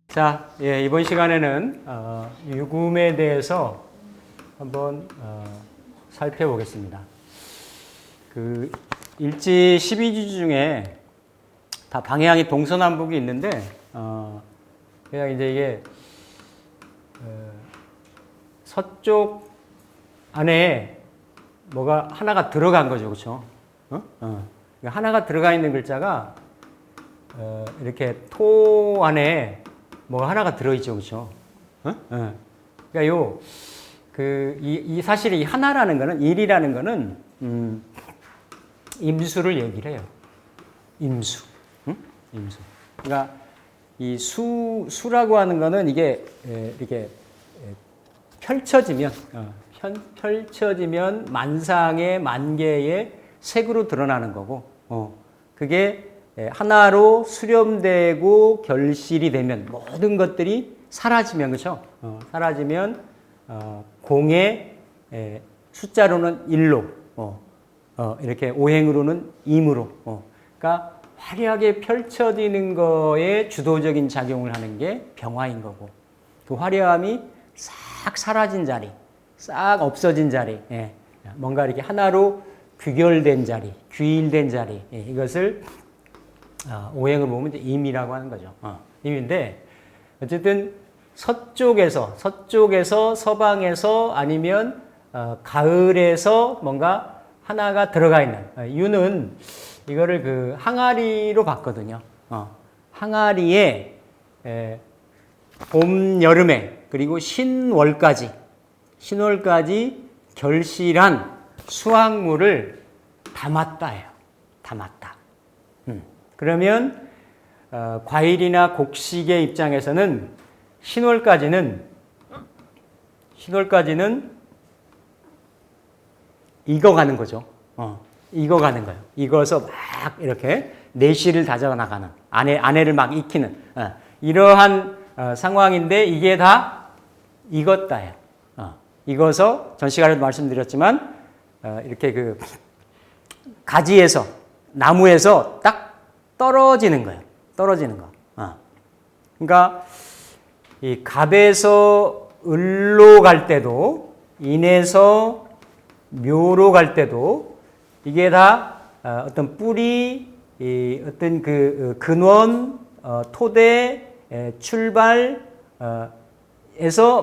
자, 이번 시간에는 유금에 대해서 한번 살펴보겠습니다. 그 일지 12주 중에 다 방향이 동서남북이 있는데, 그냥 이제 이게 서쪽 안에 뭐가 하나가 들어간 거죠, 그렇죠? 하나가 들어가 있는 글자가 이렇게 토 안에 뭐가 하나가 들어있죠, 그렇죠? 그러니까 이 사실 이 하나라는 거는, 일이라는 거는 임수를 얘기를 해요. 임수, 임수. 그러니까 이 수라고 하는 거는 이게 이렇게 펼쳐지면 만상의 만개의 색으로 드러나는 거고, 그게 하나로 수렴되고 결실이 되면 모든 것들이 사라지면, 그렇죠? 사라지면 공의 숫자로는 1로, 이렇게 오행으로는 임으로, 그러니까 화려하게 펼쳐지는 거에 주도적인 작용을 하는 게 병화인 거고, 그 화려함이 싹 사라진 자리, 싹 없어진 자리, 뭔가 이렇게 하나로 귀결된 자리, 귀일된 자리, 이것을 오행을 보면 이제 임이라고 하는 거죠. 임인데, 어쨌든 서쪽에서, 서방에서 아니면 가을에서 뭔가 하나가 들어가 있는, 유는 이거를 그 항아리로 봤거든요. 항아리에 봄, 여름에, 그리고 신월까지 결실한 수확물을 담았다예요. 담았다. 그러면 과일이나 곡식의 입장에서는 신월까지는 익어가는 거죠. 익어가는 거예요. 익어서 막 이렇게 내실을 다져 나가는, 안에를 막 익히는 이러한 상황인데, 이게 다 익었다예요. 익어서 전 시간에도 말씀드렸지만 이렇게 그 가지에서, 나무에서 딱 떨어지는 거예요. 떨어지는 거. 그러니까 이 갑에서 을로 갈 때도, 인에서 묘로 갈 때도 이게 다 어떤 뿌리, 어떤 그 근원, 토대, 출발에서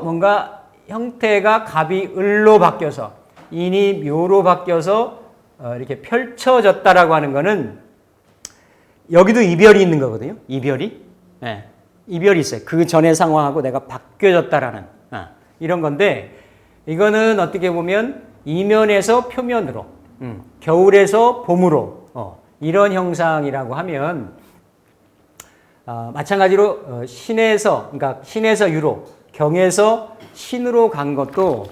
뭔가 형태가 갑이 을로 바뀌어서, 인이 묘로 바뀌어서 이렇게 펼쳐졌다라고 하는 거는, 여기도 이별이 있는 거거든요. 이별이. 이별이 있어요. 그 전의 상황하고 내가 바뀌어졌다라는 이런 건데, 이거는 어떻게 보면 이면에서 표면으로, 겨울에서 봄으로, 이런 형상이라고 하면, 마찬가지로 그러니까 신에서 유로, 경에서 신으로 간 것도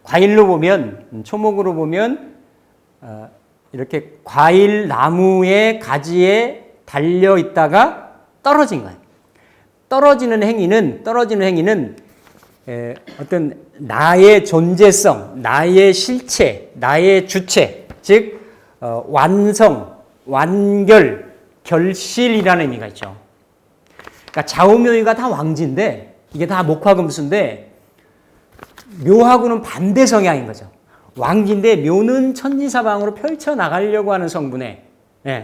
과일로 보면, 초목으로 보면 이렇게 과일 나무의 가지에 달려 있다가 떨어진 거예요. 떨어지는 행위는 어떤 나의 존재성, 나의 실체, 나의 주체, 즉 완성, 완결, 결실이라는 의미가 있죠. 그러니까 좌우묘의가 다 왕지인데, 이게 다 목화금수인데, 묘하고는 반대 성향인 거죠. 왕지인데 묘는 천지사방으로 펼쳐나가려고 하는 성분에,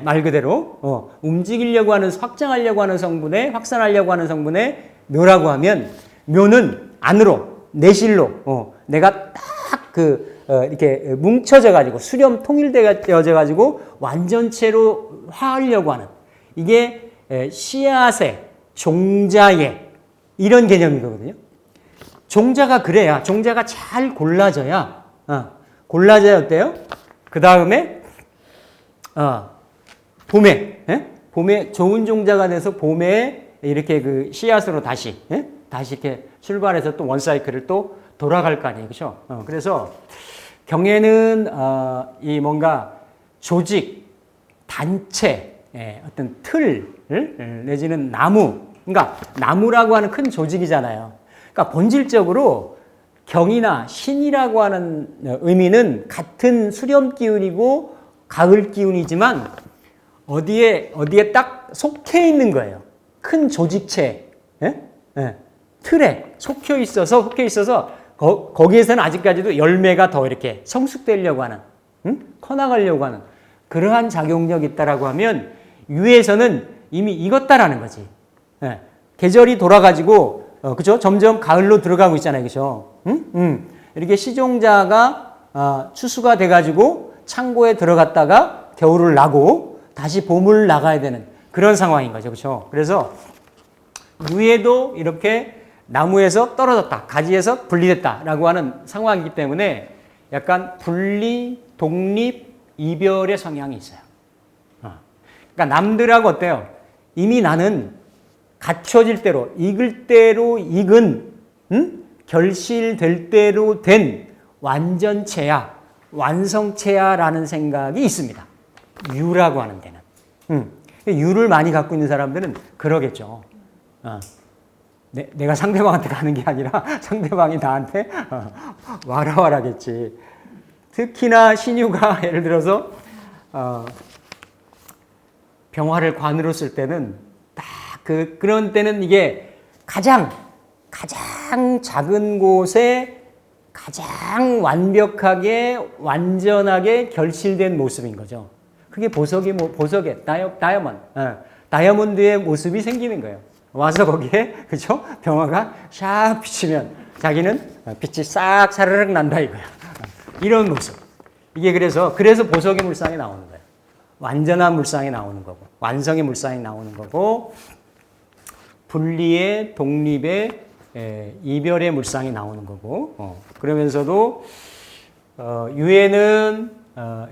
말 그대로 움직이려고 하는, 확장하려고 하는 성분에, 확산하려고 하는 성분에 묘라고 하면, 묘는 안으로, 내실로, 내가 딱 이렇게 뭉쳐져 가지고, 수렴 통일되어져 가지고 완전체로 화하려고 하는, 이게 씨앗의, 종자의 이런 개념이거든요. 종자가 그래야, 종자가 잘 골라져야 어때요? 그 다음에 봄에 좋은 종자가 돼서 봄에 이렇게 그 씨앗으로 다시 이렇게 출발해서 또 원사이클을 또 돌아갈 거 아니에요, 그렇죠? 그래서 경에는 이 뭔가 조직, 단체, 어떤 틀 내지는 나무, 그러니까 나무라고 하는 큰 조직이잖아요. 그러니까 본질적으로 경이나 신이라고 하는 의미는 같은 수렴 기운이고 가을 기운이지만 어디에 딱 속해 있는 거예요. 큰 조직체, 예? 예. 틀에 속해 있어서 거기에서는 아직까지도 열매가 더 이렇게 성숙되려고 하는, 커나가려고 하는 그러한 작용력이 있다라고 하면 유에서는 이미 익었다라는 거지. 예. 계절이 돌아가지고 그죠? 점점 가을로 들어가고 있잖아요, 그죠? 이렇게 시종자가 추수가 돼가지고 창고에 들어갔다가 겨울을 나고 다시 봄을 나가야 되는 그런 상황인 거죠, 그죠? 그래서 유에도 이렇게 나무에서 떨어졌다, 가지에서 분리됐다라고 하는 상황이기 때문에 약간 분리, 독립, 이별의 성향이 있어요. 그러니까 남들하고 어때요? 이미 나는 갖춰질 대로, 익을 대로 익은, 결실될 대로 된 완전체야, 완성체야라는 생각이 있습니다. 유라고 하는 데는. 유를 많이 갖고 있는 사람들은 그러겠죠. 내가 상대방한테 가는 게 아니라 상대방이 나한테 와라와라겠지. 특히나 신유가 예를 들어서 병화를 관으로 쓸 때는 딱 그런 때는 이게 가장 작은 곳에 가장 완벽하게 완전하게 결실된 모습인 거죠. 그게 보석의 다이아몬드의 모습이 생기는 거예요. 와서 거기에 그죠? 병화가 샥 비치면 자기는 빛이 싹 사르륵 난다 이거야. 이런 모습. 이게 그래서 보석의 물상이 나오는 거예요. 완전한 물상이 나오는 거고, 완성의 물상이 나오는 거고, 분리의, 독립의, 이별의 물상이 나오는 거고, 그러면서도 유에는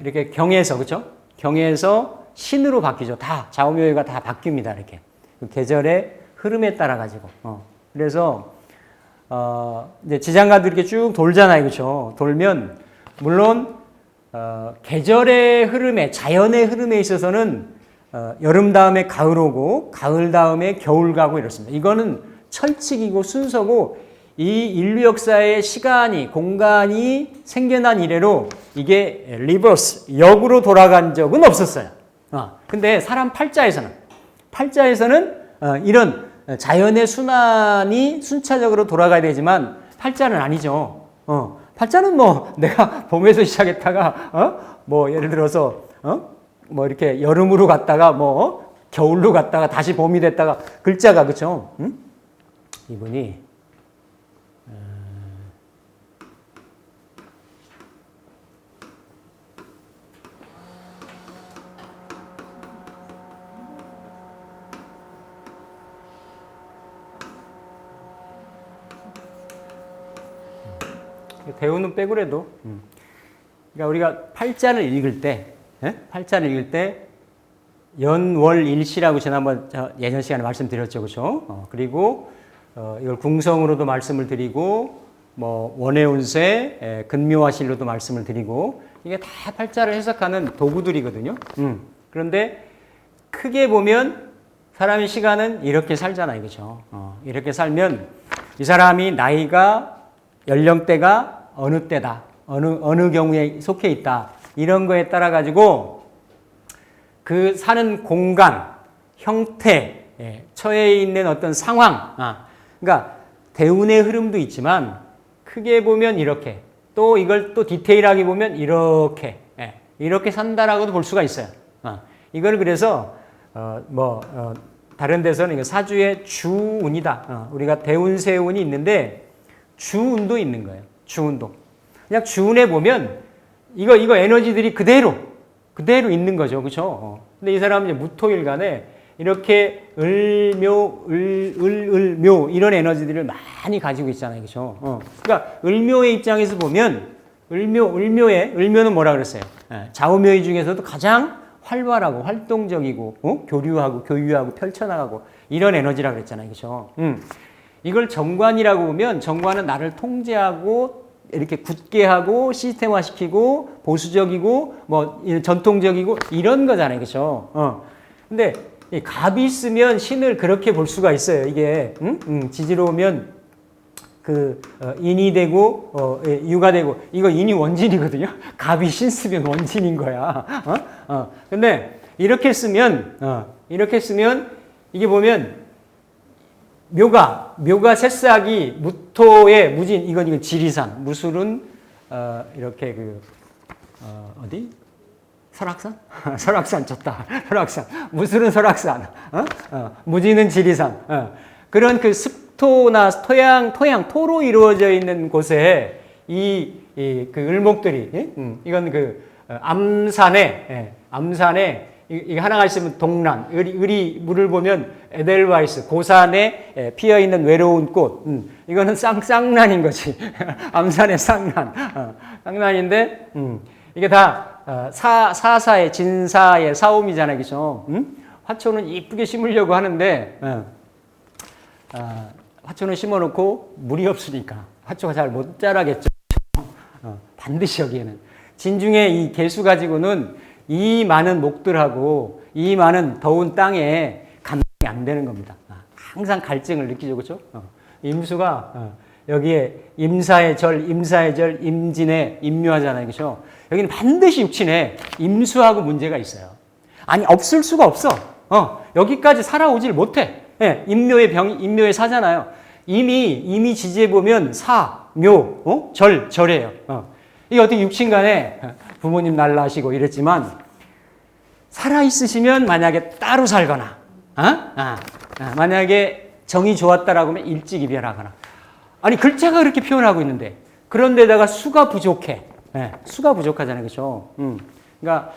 이렇게 경에서 그렇죠? 경에서 신으로 바뀌죠. 다 좌우묘유가 다 바뀝니다. 이렇게 계절의 흐름에 따라 가지고. 그래서 이제 지장가도 이렇게 쭉 돌잖아요, 그렇죠? 돌면 물론 계절의 흐름에, 자연의 흐름에 있어서는 여름 다음에 가을 오고 가을 다음에 겨울 가고 이렇습니다. 이거는 철칙이고 순서고 이 인류 역사의 시간이, 공간이 생겨난 이래로 이게 리버스, 역으로 돌아간 적은 없었어요. 근데 사람 팔자에서는 이런 자연의 순환이 순차적으로 돌아가야 되지만 팔자는 아니죠. 팔자는 뭐 내가 봄에서 시작했다가 뭐 예를 들어서 뭐 이렇게 여름으로 갔다가 뭐 겨울로 갔다가 다시 봄이 됐다가 글자가 그렇죠. 이분이 대우는 빼고라도 그러니까 우리가 팔자를 읽을 때 연월일시라고 지난번 예전 시간에 말씀드렸죠, 그렇죠? 그리고 이걸 궁성으로도 말씀을 드리고 뭐 원해운세, 근묘화실로도 말씀을 드리고 이게 다 팔자를 해석하는 도구들이거든요. 그런데 크게 보면 사람의 시간은 이렇게 살잖아요, 그렇죠? 이렇게 살면 이 사람이 나이가 연령대가 어느 때다, 어느 경우에 속해 있다 이런 거에 따라 가지고 그 사는 공간, 형태, 처해 있는 어떤 상황, 그러니까 대운의 흐름도 있지만 크게 보면 이렇게 또 이걸 또 디테일하게 보면 이렇게 산다라고도 볼 수가 있어요. 이걸 그래서 다른 데서는 이거 사주의 주운이다. 우리가 대운세운이 있는데 주운도 있는 거예요. 주운도. 그냥 주운에 보면 이거 에너지들이 그대로 있는 거죠. 그렇죠? 근데 이 사람은 이제 무토일간에 이렇게 을묘 이런 에너지들을 많이 가지고 있잖아요. 그렇죠? 그러니까 을묘의 입장에서 보면 을묘는 뭐라 그랬어요? 좌우묘의 중에서도 가장 활발하고 활동적이고 교류하고 교유하고 펼쳐나가고 이런 에너지라고 그랬잖아요. 그렇죠? 이걸 정관이라고 보면 정관은 나를 통제하고 이렇게 굳게 하고 시스템화시키고 보수적이고 뭐 전통적이고 이런 거잖아요. 그렇죠? 근데 갑이 있으면 신을 그렇게 볼 수가 있어요. 이게 지지로우면 인이 되고 유가 되고 이거 인이 원진이거든요. 갑이 신 쓰면 원진인 거야. 근데 이렇게 쓰면 이게 보면 묘가 새싹이 무토의 무진 이건 지리산 무술은 이렇게 어디 설악산 설악산 졌다 설악산 무술은 설악산 무진은 지리산 그런 그 습토나 토로 이루어져 있는 곳에 그 을목들이 이건 암산에 이게 하나가 있으면 동란 을이 물을 보면 에델와이스 고산에 피어 있는 외로운 꽃 이거는 쌍난인 거지 암산의 쌍난인데 이게 다 사사의 진사의 사옴이잖아요, 그죠? 화초는 이쁘게 심으려고 하는데 화초는 심어놓고 물이 없으니까 화초가 잘 못 자라겠죠. 반드시 여기에는 진중에 이 개수 가지고는 이 많은 목들하고 이 많은 더운 땅에 감당이 안 되는 겁니다. 항상 갈증을 느끼죠, 그렇죠? 임수가 여기에 임사의 절, 임진에 임묘하잖아요, 그렇죠? 여기는 반드시 육친에 임수하고 문제가 있어요. 아니 없을 수가 없어. 여기까지 살아오질 못해. 예, 임묘의 사잖아요. 이미 지지해 보면 사, 묘, 절이에요. 이게 어떻게 육친간에 부모님 날라시고 이랬지만 살아 있으시면 만약에 따로 살거나, 만약에 정이 좋았다라고 하면 일찍 이별하거나. 아니 글자가 그렇게 표현하고 있는데 그런데다가 수가 부족해. 수가 부족하잖아요, 그렇죠? 그러니까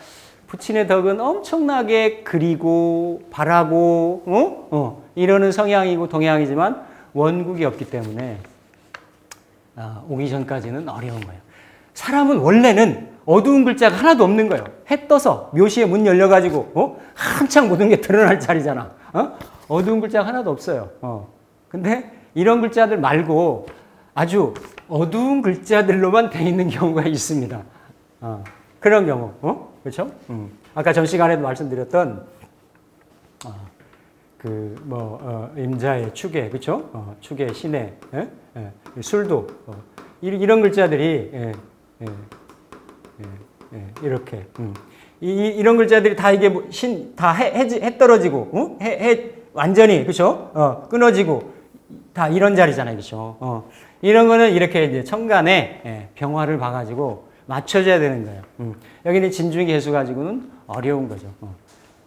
부친의 덕은 엄청나게 그리고 바라고 이러는 성향이고 동향이지만 원국이 없기 때문에 오기 전까지는 어려운 거예요. 사람은 원래는 어두운 글자가 하나도 없는 거예요. 해 떠서 묘시에 문 열려가지고 한창 모든 게 드러날 자리잖아. 어두운 글자가 하나도 없어요. 근데 이런 글자들 말고 아주 어두운 글자들로만 돼 있는 경우가 있습니다. 그런 경우, 그렇죠? 아까 전 시간에도 말씀드렸던 임자의 축에, 그렇죠? 축의 신의 술도 이런 글자들이 이렇게 이런 글자들이 다 이게 해 떨어지고 해 완전히 그렇죠? 끊어지고 다 이런 자리잖아요, 그렇죠? 이런 거는 이렇게 이제 천간에 병화를 봐가지고 맞춰줘야 되는 거예요. 여기는 진중의 개수 가지고는 어려운 거죠.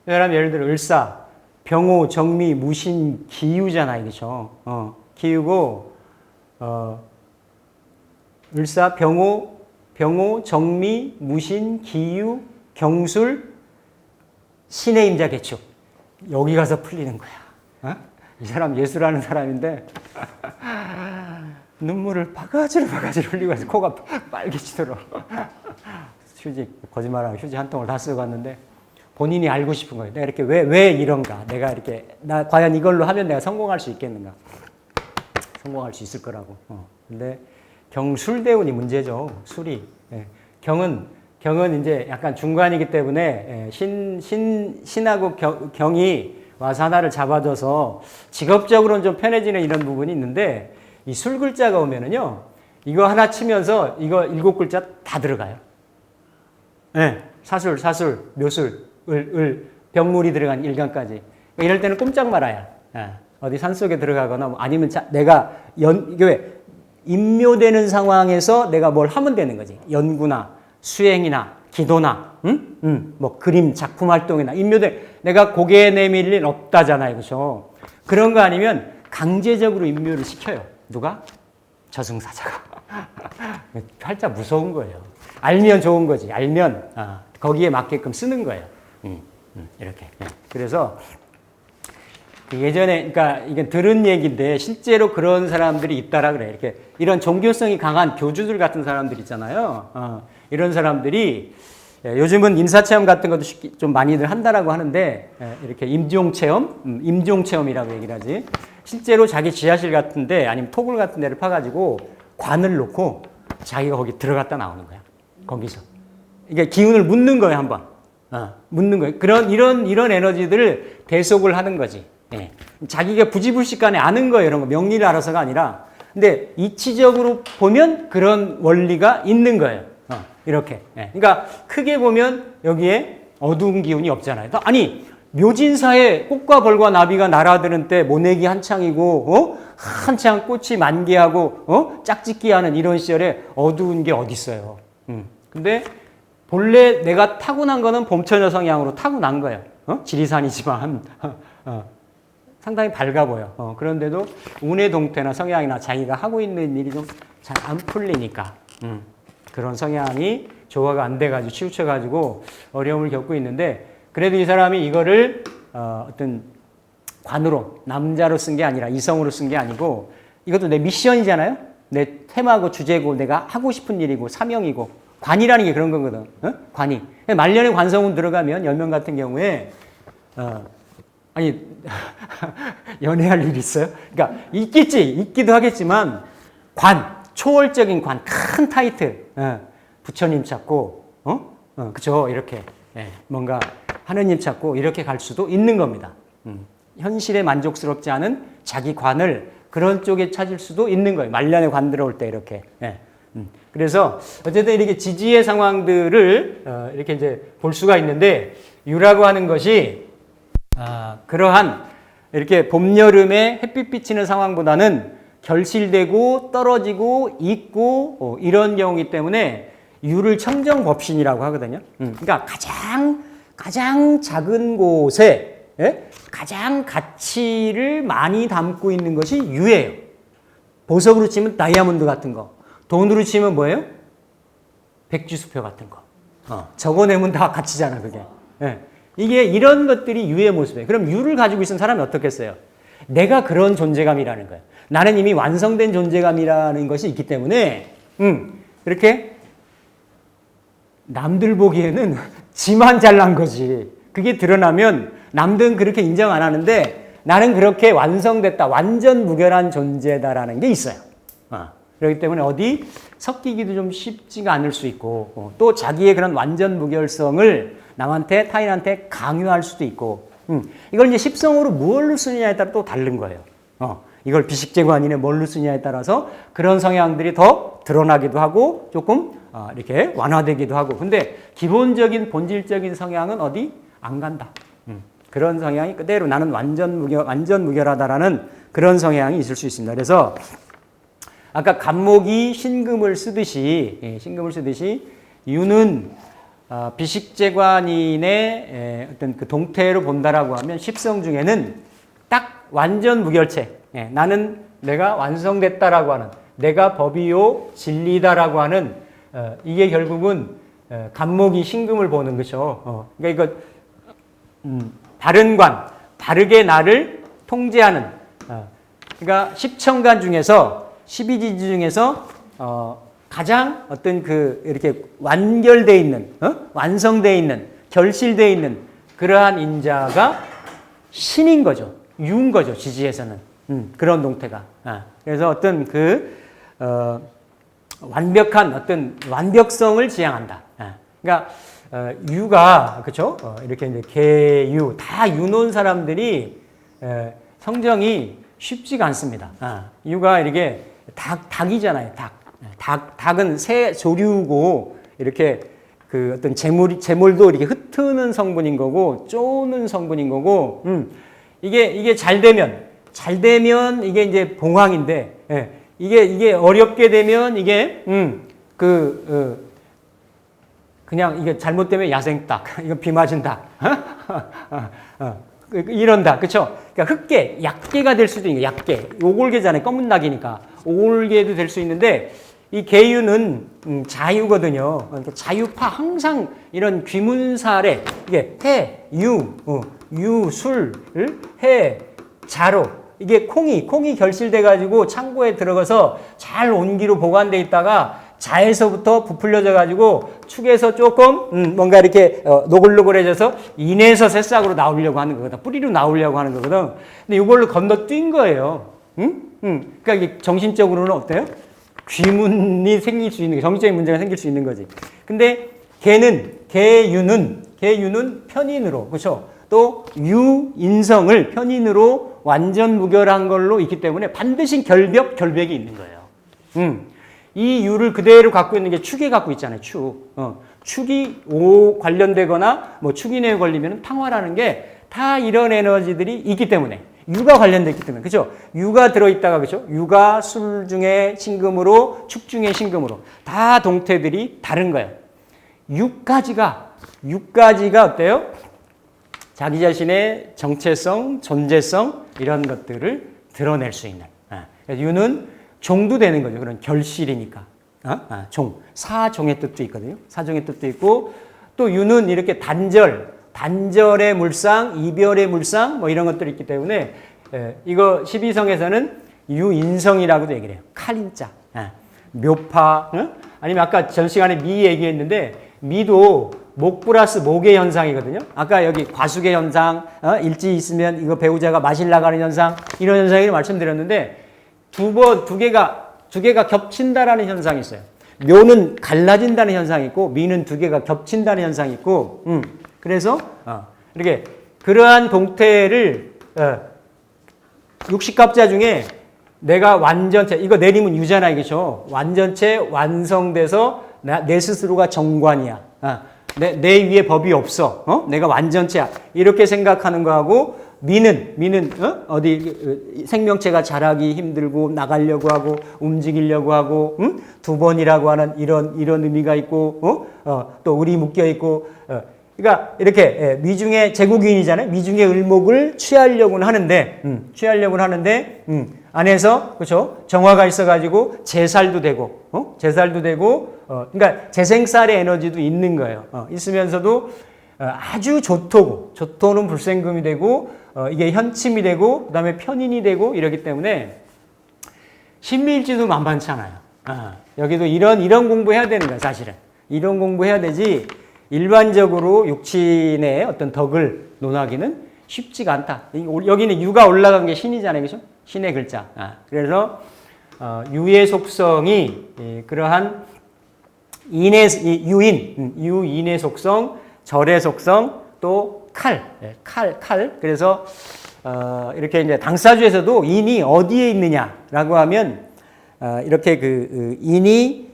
예를 들어 을사, 병호, 정미, 무신, 기유잖아요, 그렇죠? 기유고 을사, 병호, 정미, 무신, 기유, 경술, 신의 임자 개축. 여기 가서 풀리는 거야. 이 사람 예술하는 사람인데 눈물을 바가지로 흘리고 해서 코가 빨개지도록 휴지, 거짓말하고 휴지 한 통을 다 쓰고 갔는데 본인이 알고 싶은 거예요. 내가 이렇게 왜 이런가? 내가 이렇게 과연 이걸로 하면 내가 성공할 수 있겠는가? 성공할 수 있을 거라고. 근데 경술대운이 문제죠. 술이. 경은 이제 약간 중간이기 때문에 신하고 경이 와서 하나를 잡아줘서 직업적으로는 좀 편해지는 이런 부분이 있는데 이 술 글자가 오면은요 이거 하나 치면서 이거 7글자 다 들어가요. 사술, 묘술, 병물이 들어간 일간까지. 이럴 때는 꼼짝 말아야. 어디 산속에 들어가거나 아니면 이게 왜 임묘되는 상황에서 내가 뭘 하면 되는 거지. 연구나 수행이나 기도나 뭐 그림 작품 활동이나 내가 고개 내밀 일 없다잖아요, 그렇죠? 그런 거 아니면 강제적으로 임묘를 시켜요. 누가? 저승사자가. 살짝 무서운 거예요. 알면 좋은 거지. 알면 거기에 맞게끔 쓰는 거예요. 이렇게. 그래서 예전에, 그러니까 이게 들은 얘기인데 실제로 그런 사람들이 있다라 그래. 이렇게 이런 종교성이 강한 교주들 같은 사람들 있잖아요. 이런 사람들이 요즘은 인사체험 같은 것도 좀 많이들 한다라고 하는데 이렇게 임종체험이라고 얘기를 하지. 실제로 자기 지하실 같은데 아니면 토굴 같은 데를 파가지고 관을 놓고 자기가 거기 들어갔다 나오는 거야. 거기서. 이게 기운을 묻는 거예요, 한번. 묻는 거예요. 이런 에너지들을 대속을 하는 거지. 예. 자기가 부지불식간에 아는 거예요. 이런 거 명리를 알아서가 아니라 근데 이치적으로 보면 그런 원리가 있는 거예요. 이렇게. 예. 그러니까 크게 보면 여기에 어두운 기운이 없잖아요. 아니 묘진사에 꽃과 벌과 나비가 날아드는 때 모내기 한창이고 한창 꽃이 만개하고 짝짓기하는 이런 시절에 어두운 게 어디 있어요. 근데 본래 내가 타고난 거는 봄처녀 성향으로 타고난 거예요. 지리산이지만 상당히 밝아 보여. 그런데도 운의 동태나 성향이나 자기가 하고 있는 일이 좀 잘 안 풀리니까 그런 성향이 조화가 안 돼가지고 치우쳐가지고 어려움을 겪고 있는데 그래도 이 사람이 이거를 어떤 관으로 남자로 쓴 게 아니라 이성으로 쓴 게 아니고 이것도 내 미션이잖아요. 내 테마고 주제고 내가 하고 싶은 일이고 사명이고 관이라는 게 그런 거거든. 관이. 말년에 관성운 들어가면 열명 같은 경우에 아니 연애할 일 있어요? 그러니까 있기도 하겠지만 관, 초월적인 관, 큰 타이틀, 부처님 찾고, 그죠? 이렇게 뭔가 하느님 찾고 이렇게 갈 수도 있는 겁니다. 현실에 만족스럽지 않은 자기 관을 그런 쪽에 찾을 수도 있는 거예요. 말년에 관 들어올 때 이렇게. 그래서 어쨌든 이렇게 지지의 상황들을 이렇게 이제 볼 수가 있는데 유라고 하는 것이 그러한 이렇게 봄, 여름에 햇빛 비치는 상황보다는 결실되고 떨어지고 있고 이런 경우이기 때문에 유를 청정법신이라고 하거든요. 그러니까 가장 작은 곳에 가장 가치를 많이 담고 있는 것이 유예요. 보석으로 치면 다이아몬드 같은 거, 돈으로 치면 뭐예요? 백지수표 같은 거. 적어내면 다 가치잖아, 그게. 이게 이런 것들이 유의 모습이에요. 그럼 유를 가지고 있는 사람이 어떻겠어요? 내가 그런 존재감이라는 거예요. 나는 이미 완성된 존재감이라는 것이 있기 때문에 이렇게 남들 보기에는 지만 잘난 거지. 그게 드러나면 남들은 그렇게 인정 안 하는데 나는 그렇게 완성됐다. 완전 무결한 존재다라는 게 있어요. 그렇기 때문에 어디 섞이기도 좀 쉽지가 않을 수 있고 또 자기의 그런 완전 무결성을 남한테 타인한테 강요할 수도 있고 이걸 이제 십성으로 무엇로 쓰느냐에 따라 또 다른 거예요. 이걸 비식재관이네 뭘로 쓰냐에 따라서 그런 성향들이 더 드러나기도 하고 조금 이렇게 완화되기도 하고 근데 기본적인 본질적인 성향은 어디 안 간다. 그런 성향이 그대로 나는 완전 무결하다라는 그런 성향이 있을 수 있습니다. 그래서 아까 간목이 신금을 쓰듯이 유는 비식재관인의 어떤 그 동태로 본다라고 하면 십성 중에는 딱 완전 무결체. 나는 내가 완성됐다라고 하는 내가 법이요 진리다라고 하는 이게 결국은 간목이 신금을 보는 거죠. 그러니까 이거 바른 관, 바르게 나를 통제하는. 그러니까 십천간 중에서 12지지 중에서 가장 어떤 그 이렇게 완결돼 있는, 완성돼 있는, 결실돼 있는 그러한 인자가 신인 거죠. 유인 거죠. 지지에서는 그런 동태가. 그래서 어떤 그 완벽한 어떤 완벽성을 지향한다. 그러니까 유가 그렇죠. 이렇게 이제 개유 다 유놓은 사람들이 성정이 쉽지가 않습니다. 유가 이렇게 닭이잖아요. 닭은 새 조류고 이렇게 그 어떤 재물도 이렇게 흩트는 성분인 거고 쪼는 성분인 거고 이게 잘 되면 이게 이제 봉황인데 이게 어렵게 되면 이게 그냥 이게 잘못되면 야생닭 이거 비 맞은 닭 이런 닭 그렇죠? 그러니까 흑개 약개가 될 수도 있는 약개 오골개잖아요. 검은 닭이니까 오골개도 될 수 있는데 이 개유는 자유거든요. 그러니까 자유파 항상 이런 귀문살에 이게 해, 유, 술, 해, 자로 이게 콩이 결실돼 가지고 창고에 들어가서 잘 온기로 보관돼 있다가 자에서부터 부풀려져 가지고 축에서 조금 뭔가 이렇게 노글노글해져서 인에서 새싹으로 나오려고 하는 거거든. 뿌리로 나오려고 하는 거거든. 근데 이걸로 건너뛴 거예요. 그러니까 이게 정신적으로는 어때요? 귀문이 생길 수 있는 정신적인 문제가 생길 수 있는 거지. 근데 개유는 편인으로 그렇죠. 또 유인성을 편인으로 완전 무결한 걸로 있기 때문에 반드시 결백이 있는 거예요. 이 유를 그대로 갖고 있는 게 축에 갖고 있잖아요. 축이 O 관련되거나 뭐 축이 내에 걸리면 평화라는 게 다 이런 에너지들이 있기 때문에 유가 관련되어 있기 때문에 그죠? 유가 들어있다가 그죠? 유가 술 중에 신금으로 축 중에 신금으로 다 동태들이 다른 거예요. 6가지가 어때요? 자기 자신의 정체성, 존재성 이런 것들을 드러낼 수 있는 유는 종도 되는 거죠. 그런 결실이니까 종, 사종의 뜻도 있거든요. 사종의 뜻도 있고 또 유는 이렇게 단절의 물상, 이별의 물상 뭐 이런 것들이 있기 때문에 이거 12성에서는 유인성이라고도 얘기를 해요. 칼인자, 묘파, 아니면 아까 전 시간에 미 얘기했는데 미도 목 플러스 목의 현상이거든요. 아까 여기 과숙의 현상, 일지 있으면 이거 배우자가 마실 나가는 현상 이런 현상을 말씀드렸는데 두 개가 겹친다라는 현상이 있어요. 묘는 갈라진다는 현상이 있고 미는 두 개가 겹친다는 현상이 있고 그래서 이렇게 그러한 동태를 60갑자 중에 내가 완전체 이거 내리면 유잖아 이거죠. 완전체 완성돼서 내 스스로가 정관이야. 내 위에 법이 없어. 내가 완전체야. 이렇게 생각하는 거하고 미는 어디 생명체가 자라기 힘들고 나가려고 하고 움직이려고 하고 두 번이라고 하는 이런 의미가 있고 또 을이 묶여 있고 그러니까 이렇게 미중의 제국인이잖아요. 미중의 을목을 취하려고는 하는데 안에서 그렇죠 정화가 있어가지고 재살도 되고 그러니까 재생살의 에너지도 있는 거예요. 있으면서도 아주 조토는 불생금이 되고 이게 현침이 되고 그다음에 편인이 되고 이러기 때문에 신미일지도 만만치 않아요. 여기도 이런 공부해야 되는 거야 사실은. 이런 공부해야 되지 일반적으로 육친의 어떤 덕을 논하기는 쉽지가 않다. 여기는 유가 올라간 게 신이잖아요. 그죠? 신의 글자. 그래서 유의 속성이 그러한 유인의 속성, 절의 속성, 또 칼. 그래서 이렇게 이제 당사주에서도 인이 어디에 있느냐라고 하면 이렇게 그 인이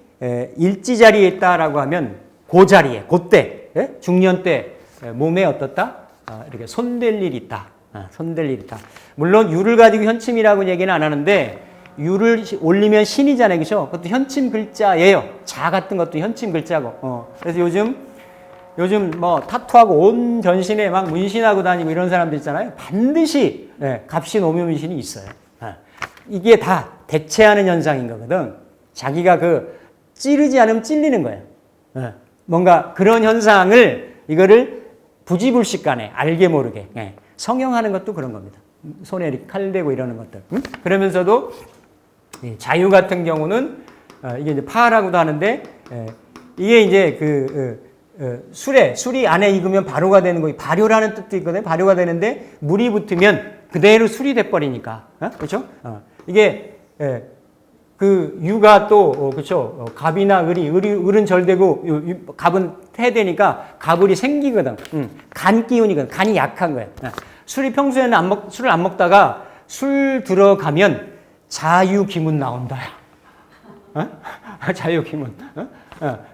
일지 자리에 있다라고 하면 그 자리에, 그때, 중년 때 몸에 어떻다? 이렇게 손댈 일이 있다. 손댈 일이 있다. 물론 유를 가지고 현침이라고 얘기는 안 하는데 유를 올리면 신이잖아요. 그죠? 그것도 현침 글자예요. 자 같은 것도 현침 글자고. 그래서 요즘 뭐 타투하고 온 전신에 막 문신하고 다니고 이런 사람들 있잖아요. 반드시 갑신 오묘문신이 있어요. 이게 다 대체하는 현상인 거거든. 자기가 찌르지 않으면 찔리는 거예요. 뭔가 그런 현상을 이거를 부지불식간에 알게 모르게 성형하는 것도 그런 겁니다. 손에 이렇게 칼 대고 이러는 것들. 그러면서도 자유 같은 경우는 이게 이제 파라고도 하는데 이게 이제 술이 안에 익으면 발효가 되는 거, 발효라는 뜻도 있거든요. 발효가 되는데 물이 붙으면 그대로 술이 돼버리니까, 그렇죠? 이게 유가 또 그렇죠. 갑이나 을은 절되고 갑은 태되니까 갑을이 생기거든. 간 기운이거든. 간이 약한 거야. 술이 평소에는 술을 안 먹다가 술 들어가면 자유기문 나온다. 자유기문.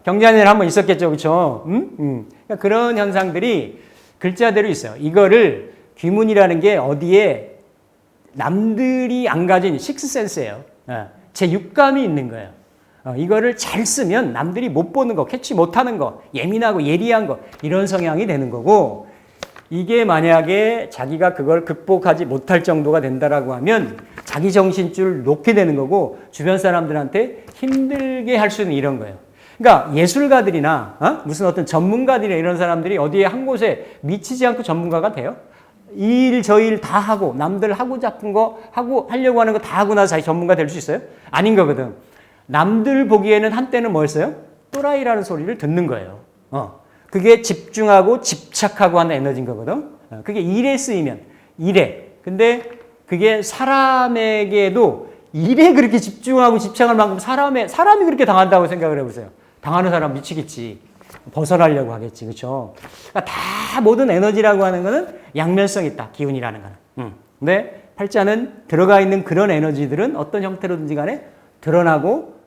경자년에 한번 있었겠죠, 그렇죠? 그러니까 그런 현상들이 글자대로 있어요. 이거를 귀문이라는 게 어디에 남들이 안 가진 식스센스예요. 제 육감이 있는 거예요. 이거를 잘 쓰면 남들이 못 보는 거, 캐치 못하는 거, 예민하고 예리한 거 이런 성향이 되는 거고 이게 만약에 자기가 그걸 극복하지 못할 정도가 된다라고 하면 자기 정신줄 놓게 되는 거고 주변 사람들한테 힘들게 할 수 있는 이런 거예요. 그러니까 예술가들이나 무슨 어떤 전문가들이나 이런 사람들이 어디에 한 곳에 미치지 않고 전문가가 돼요? 이 일 저 일 다 하고 남들 하고 싶은 거 하려고 하는 거 다 하고 나서 자기 전문가 될 수 있어요? 아닌 거거든. 남들 보기에는 한때는 뭐였어요? 또라이라는 소리를 듣는 거예요. 그게 집중하고 집착하고 하는 에너지인 거거든. 그게 일에 쓰이면 일에. 근데 그게 사람에게도 일에 그렇게 집중하고 집착할 만큼 사람이 그렇게 당한다고 생각을 해보세요. 당하는 사람 미치겠지. 벗어나려고 하겠지. 그렇죠? 그러니까 다 모든 에너지라고 하는 거는 양면성이 있다. 기운이라는 거는. 근데 팔자는 들어가 있는 그런 에너지들은 어떤 형태로든지 간에 드러나고